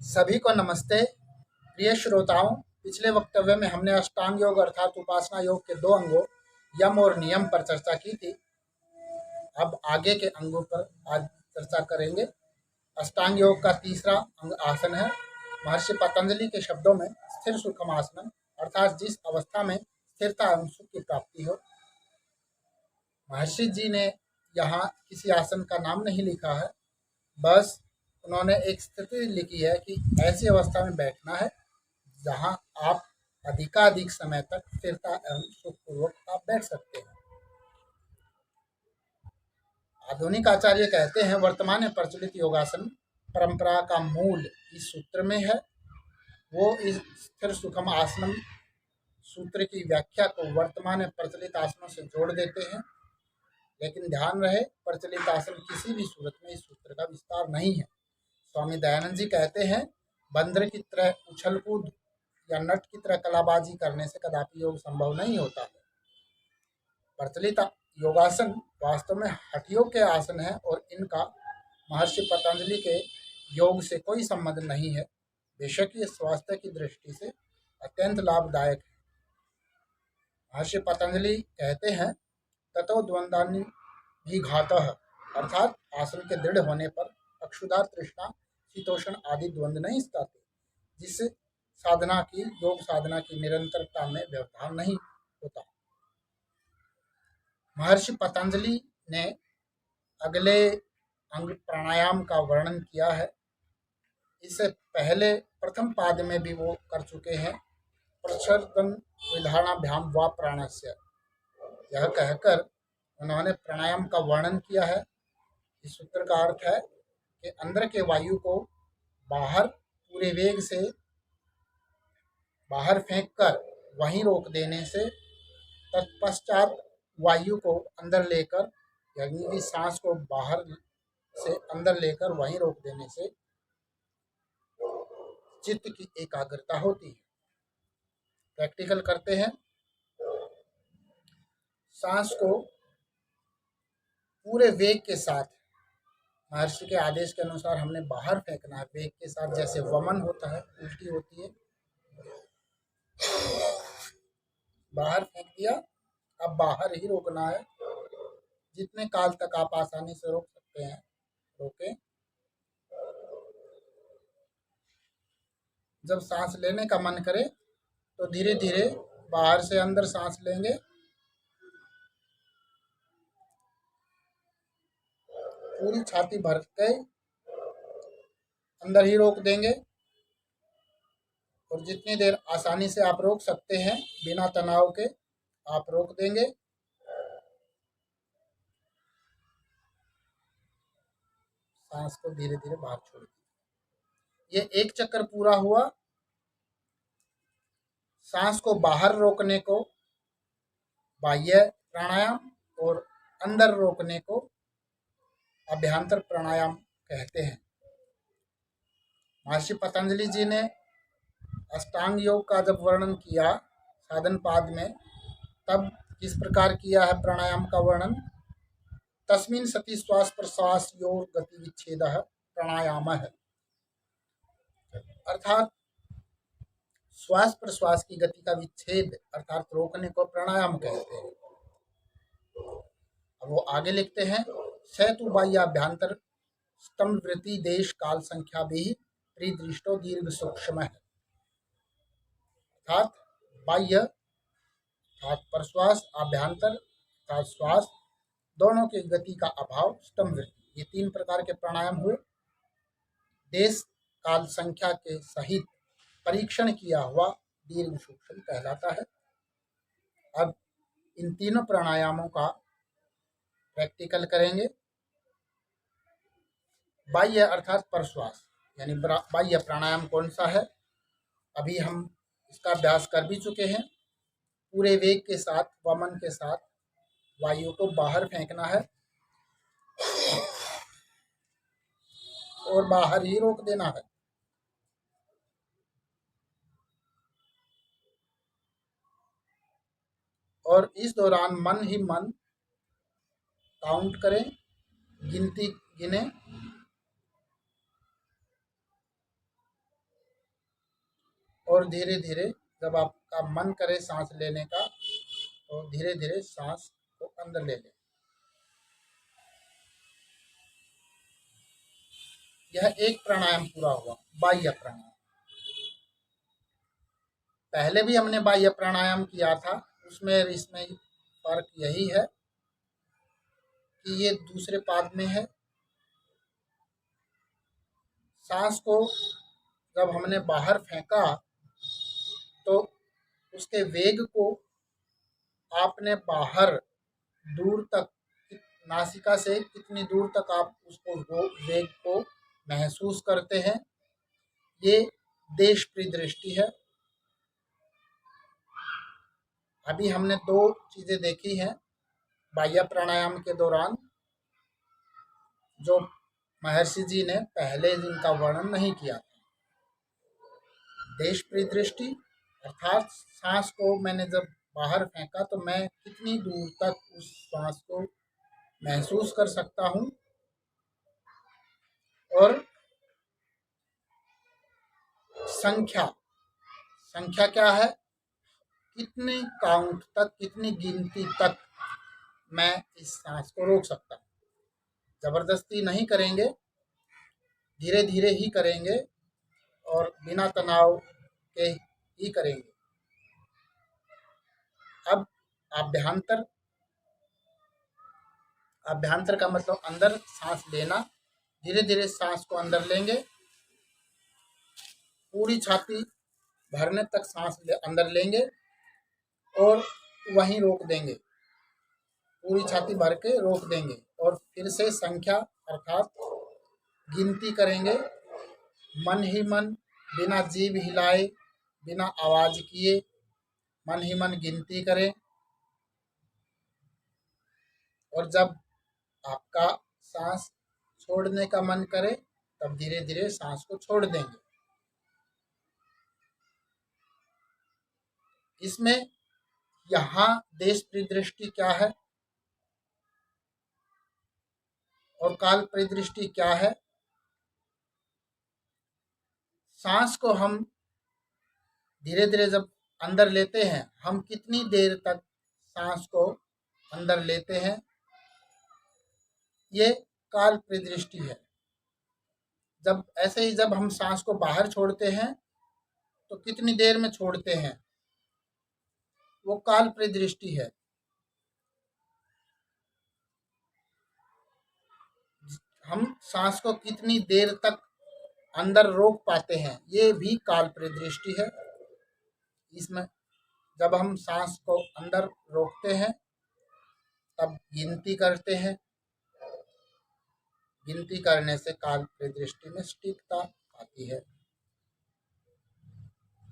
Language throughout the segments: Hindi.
सभी को नमस्ते। प्रिय श्रोताओं, पिछले वक्तव्य में हमने अष्टांग योग अर्थात उपासना योग के दो अंगों यम और नियम पर चर्चा की थी। अब आगे के अंगों पर आज चर्चा करेंगे। अष्टांग योग का तीसरा अंग आसन है। महर्षि पतंजलि के शब्दों में स्थिर सुखम आसन अर्थात जिस अवस्था में स्थिरता एवं सुख की प्राप्ति हो। महर्षि जी ने यहाँ किसी आसन का नाम नहीं लिखा है, बस उन्होंने एक स्थिति लिखी है कि ऐसी अवस्था में बैठना है जहां आप अधिकाधिक समय तक स्थिरता एवं सुखपूर्वक आप बैठ सकते हैं। आधुनिक आचार्य कहते हैं वर्तमान में प्रचलित योगासन परंपरा का मूल इस सूत्र में है। वो इस स्थिर सुखम आसनम सूत्र की व्याख्या को वर्तमान में प्रचलित आसनों से जोड़ देते हैं, लेकिन ध्यान रहे प्रचलित आसन किसी भी सूरत में इस सूत्र का विस्तार नहीं है। स्वामी दयानंद जी कहते हैं बंदर की तरह उछल कूद या नट की तरह कलाबाजी करने से कदापि योग संभव नहीं होता है। प्रचलित योगासन वास्तव में हठयोग के आसन है और इनका महर्षि पतंजलि के योग से कोई संबंध नहीं है। बेशक ये स्वास्थ्य की दृष्टि से अत्यंत लाभदायक है। महर्षि पतंजलि कहते हैं ततो द्वंद्वानि भी घातः अर्थात आसन के दृढ़ होने पर अक्षुधा तृष्णा शीतोषण आदि द्वंद्व नहीं स्थाते, जिससे साधना की योग साधना की निरंतरता में व्यवधान नहीं होता। महर्षि पतंजलि ने अगले अंग प्राणायाम का वर्णन किया है। इससे पहले प्रथम पाद में भी वो कर चुके हैं। प्रच्छदन विधानाभ्याम व प्राणस्य, यह कहकर उन्होंने प्राणायाम का वर्णन किया है। इस सूत्र का अर्थ है कि अंदर के वायु को बाहर पूरे वेग से बाहर फेंककर वहीं रोक देने से, तत्पश्चात वायु को अंदर लेकर यानी कि सांस को बाहर से अंदर लेकर वहीं रोक देने से चित्त की एकाग्रता होती है। प्रैक्टिकल करते हैं। सांस को पूरे वेग के साथ महर्षि के आदेश के अनुसार हमने बाहर फेंकना है। वेग के साथ जैसे वमन होता है, उल्टी होती है, बाहर फेंक दिया, अब बाहर ही रोकना है। जितने काल तक आप आसानी से रोक सकते हैं रोकें। जब सांस लेने का मन करे तो धीरे धीरे बाहर से अंदर सांस लेंगे। पूरी छाती भर के अंदर ही रोक देंगे और जितनी देर आसानी से आप रोक सकते हैं बिना तनाव के आप रोक देंगे। सांस को धीरे धीरे बाहर छोड़ देंगे। ये एक चक्कर पूरा हुआ। सांस को बाहर रोकने को बाह्य प्राणायाम और अंदर रोकने को अभ्यंतर प्राणायाम कहते हैं। महर्षि पतंजलि जी ने अष्टांग योग का जब वर्णन किया साधन पाद में, तब किस प्रकार किया है प्राणायाम का वर्णन? तस्मिन् सति श्वास प्रश्वास योग गति विच्छेद प्राणायाम है, अर्थात श्वास प्रश्वास की गति का विच्छेद अर्थात रोकने को प्राणायाम कहते हैं। अब वो आगे लिखते हैं सैतु बाह्याभ्यंतर स्तंभ वृत्ति देश काल संख्या भी त्रिदृष्टो दीर्घ सूक्ष्म है, अर्थात बाह्य अर्थात प्रश्वास, आभ्यंतर अर्थात श्वास, दोनों की गति का अभाव, स्तंभ वृत्ति, ये तीन प्रकार के प्राणायाम हुए। देश काल संख्या के सहित परीक्षण किया हुआ दीर्घ सूक्ष्म कहलाता है। अब इन तीनों प्राणायामों का प्रैक्टिकल करेंगे। बाह्य अर्थात प्रश्वास यानी बाह्य प्राणायाम कौन सा है? अभी हम इसका अभ्यास कर भी चुके हैं। पूरे वेग के साथ वमन के साथ वायु को बाहर फेंकना है और बाहर ही रोक देना है। और इस दौरान मन ही मन काउंट करें, गिनती गिने और धीरे धीरे जब आपका मन करे सांस लेने का तो धीरे धीरे सांस को अंदर ले लें। यह एक प्राणायाम पूरा हुआ, बाह्य प्राणायाम। पहले भी हमने बाह्य प्राणायाम किया था, उसमें इसमें फर्क यही है कि ये दूसरे पाद में है। सांस को जब हमने बाहर फेंका तो उसके वेग को आपने बाहर दूर तक, नासिका से कितनी दूर तक आप उसको वेग को महसूस करते हैं, ये देश परिदृष्टि है। अभी हमने दो चीजें देखी हैं बाह्य प्राणायाम के दौरान, जो महर्षि जी ने पहले जिनका वर्णन नहीं किया था। देश परिदृष्टि अर्थात सांस को मैंने जब बाहर फेंका तो मैं कितनी दूर तक उस सांस को महसूस कर सकता हूँ, और संख्या, संख्या क्या है, कितने काउंट तक, कितनी गिनती तक मैं इस सांस को रोक सकता हूँ। जबरदस्ती नहीं करेंगे, धीरे धीरे ही करेंगे और बिना तनाव के ही करेंगे। अब आभ्यंतर, आभ्यंतर का मतलब अंदर सांस लेना। धीरे धीरे सांस को अंदर लेंगे, पूरी छाती भरने तक सांस अंदर लेंगे और वहीं रोक देंगे, पूरी छाती भर के रोक देंगे और फिर से संख्या अर्थात गिनती करेंगे। मन ही मन, बिना जीभ हिलाए, बिना आवाज किए, मन ही मन गिनती करें। और जब आपका सांस छोड़ने का मन करे तब धीरे धीरे सांस को छोड़ देंगे। इसमें यहाँ देश परिदृष्टि क्या है और काल परिदृष्टि क्या है। सांस को हम धीरे धीरे जब अंदर लेते हैं, हम कितनी देर तक सांस को अंदर लेते हैं, ये काल परिदृष्टि है। जब ऐसे ही जब हम सांस को बाहर छोड़ते हैं तो कितनी देर में छोड़ते हैं, वो काल परिदृष्टि है। हम सांस को कितनी देर तक अंदर रोक पाते हैं, ये भी काल परिदृष्टि है। इसमें जब हम सांस को अंदर रोकते हैं तब गिनती करते हैं, गिनती करने से काल परिदृष्टि में सटीकता आती है।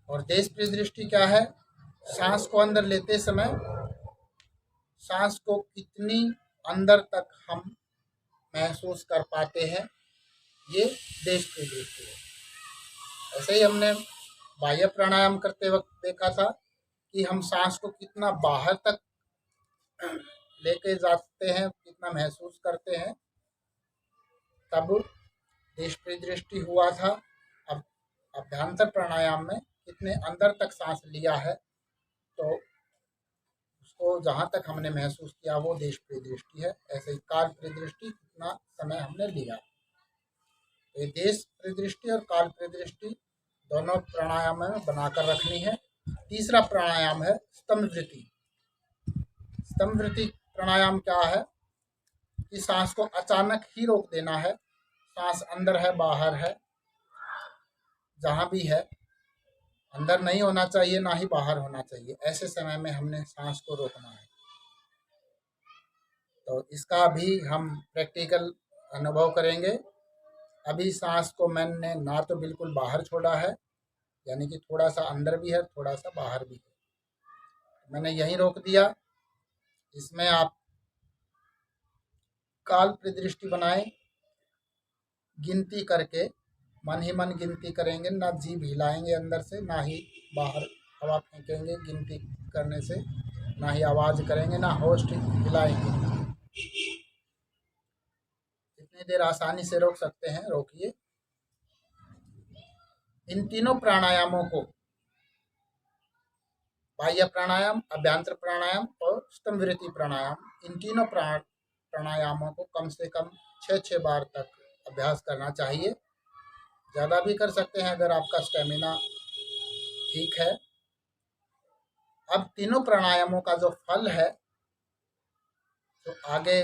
और देश परिदृष्टि क्या है, सांस को अंदर लेते समय सांस को कितनी अंदर तक हम महसूस कर पाते हैं, ये देश परिदृष्टि है। ऐसे ही हमने बाह्य प्राणायाम करते वक्त देखा था कि हम सांस को कितना बाहर तक लेके जाते हैं, कितना महसूस करते हैं, तब देश परिदृष्टि हुआ था। अब अभ्यंतर प्राणायाम में कितने अंदर तक सांस लिया है, तो उसको जहाँ तक हमने महसूस किया वो देश परिदृष्टि है। ऐसे ही काल परिदृष्टि कितना समय हमने लिया, ये देश परिदृष्टि और काल परिदृष्टि दोनों प्राणायाम में बनाकर रखनी है। तीसरा प्राणायाम है स्तंभवृत्ति। स्तंभवृत्ति प्राणायाम क्या है कि सांस को अचानक ही रोक देना है। सांस अंदर है, बाहर है, जहाँ भी है, अंदर नहीं होना चाहिए ना ही बाहर होना चाहिए। ऐसे समय में हमने सांस को रोकना है। तो इसका भी हम प्रैक्टिकल अनुभव करेंगे। अभी सांस को मैंने ना तो बिल्कुल बाहर छोड़ा है, यानी कि थोड़ा सा अंदर भी है, थोड़ा सा बाहर भी है, मैंने यहीं रोक दिया। इसमें आप काल परिदृष्टि बनाएं, गिनती करके, मन ही मन गिनती करेंगे, ना जीभ हिलाएंगे अंदर से, ना ही बाहर हवा फेंकेंगे गिनती करने से, ना ही आवाज करेंगे, ना होश हिलाएंगे। जितनी देर आसानी से रोक सकते हैं रोकिए। इन तीनों प्राणायामों को बाह्य प्राणायाम, अभ्यंतर प्राणायाम और स्तंभवृत्ति प्राणायाम, इन तीनों प्राणायामों को कम से कम 6 बार तक अभ्यास करना चाहिए। ज़्यादा भी कर सकते हैं अगर आपका स्टेमिना ठीक है। अब तीनों प्राणायामों का जो फल है, तो आगे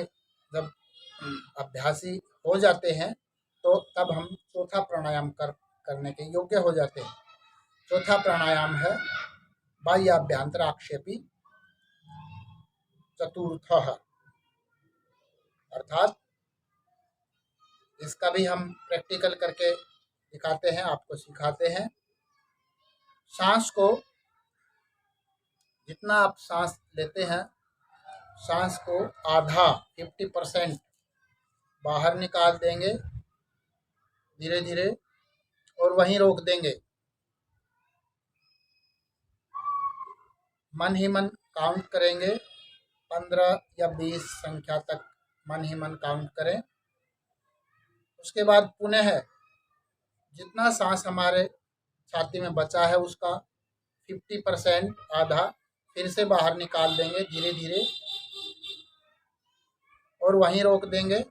जब अभ्यासी हो जाते हैं तो तब हम चौथा प्राणायाम करने के योग्य हो जाते हैं। चौथा प्राणायाम है बाह्याभ्यंतर आक्षेपी चतुर्थ, अर्थात इसका भी हम प्रैक्टिकल करके दिखाते हैं, आपको सिखाते हैं। सांस को, जितना आप सांस लेते हैं, सांस को आधा 50% बाहर निकाल देंगे धीरे धीरे और वहीं रोक देंगे। मन ही मन काउंट करेंगे, 15 या 20 संख्या तक मन ही मन काउंट करें। उसके बाद पुनः जितना सांस हमारे छाती में बचा है उसका 50% आधा फिर से बाहर निकाल देंगे धीरे धीरे और वहीं रोक देंगे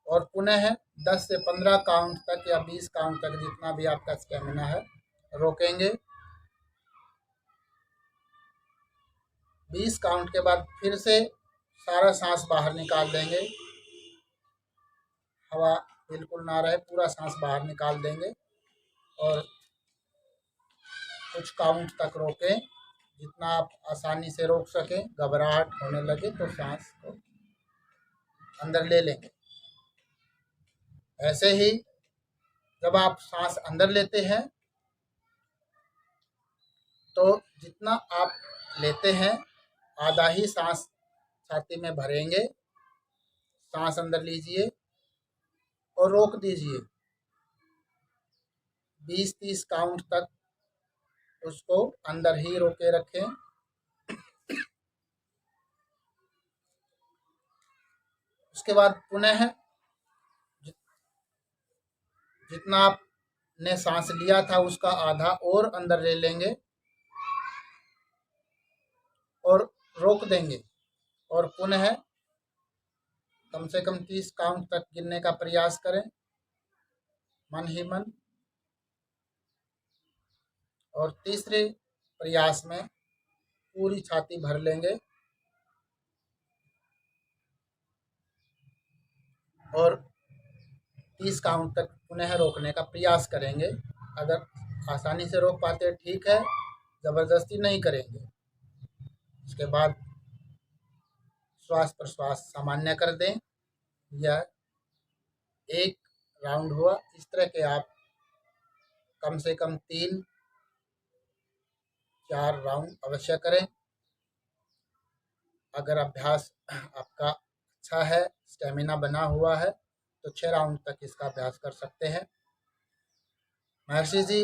और पुनः 10 से 15 काउंट तक या 20 काउंट तक, जितना भी आपका स्टेमिना है, रोकेंगे। 20 काउंट के बाद फिर से सारा सांस बाहर निकाल देंगे, हवा बिल्कुल ना रहे, पूरा सांस बाहर निकाल देंगे और कुछ काउंट तक रोकें, जितना आप आसानी से रोक सकें। घबराहट होने लगे तो सांस को अंदर ले लेंगे। ऐसे ही जब आप सांस अंदर लेते हैं तो जितना आप लेते हैं आधा ही सांस छाती में भरेंगे। सांस अंदर लीजिए और रोक दीजिए 20-30 काउंट तक, उसको अंदर ही रोके रखें। उसके बाद पुनः जितना आपने सांस लिया था उसका आधा और अंदर ले लेंगे और रोक देंगे और पुनः कम से कम 30 काउंट तक गिनने का प्रयास करें मन ही मन। और तीसरे प्रयास में पूरी छाती भर लेंगे और 30 काउंट तक पुनः रोकने का प्रयास करेंगे। अगर आसानी से रोक पाते हैं ठीक है, ज़बरदस्ती नहीं करेंगे। उसके बाद श्वास प्रश्वास सामान्य कर दें। यह एक राउंड हुआ। इस तरह के आप कम से कम 3-4 राउंड अवश्य करें। अगर अभ्यास आपका अच्छा है, स्टेमिना बना हुआ है, तो 6 राउंड तक इसका अभ्यास कर सकते हैं। महर्षि जी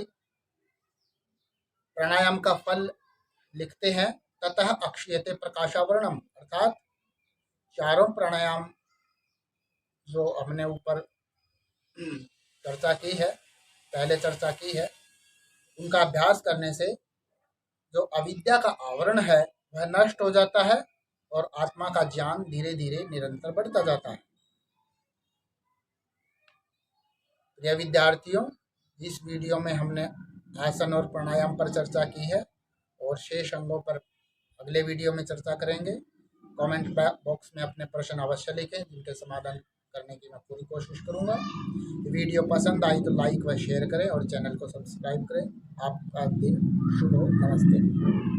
प्राणायाम का फल लिखते हैं, ततः अक्षीयते प्रकाशावरणम, अर्थात चारों प्राणायाम जो हमने ऊपर चर्चा की है, पहले चर्चा की है, उनका अभ्यास करने से जो अविद्या का आवरण है वह नष्ट हो जाता है और आत्मा का ज्ञान धीरे धीरे निरंतर बढ़ता जाता है। प्रिय विद्यार्थियों, इस वीडियो में हमने आसन और प्राणायाम पर चर्चा की है और शेष अंगों पर अगले वीडियो में चर्चा करेंगे। कमेंट बॉक्स में अपने प्रश्न अवश्य लिखें, जिनके समाधान करने की मैं पूरी कोशिश करूंगा। वीडियो पसंद आई तो लाइक व शेयर करें और चैनल को सब्सक्राइब करें। आपका दिन शुभ हो। नमस्ते।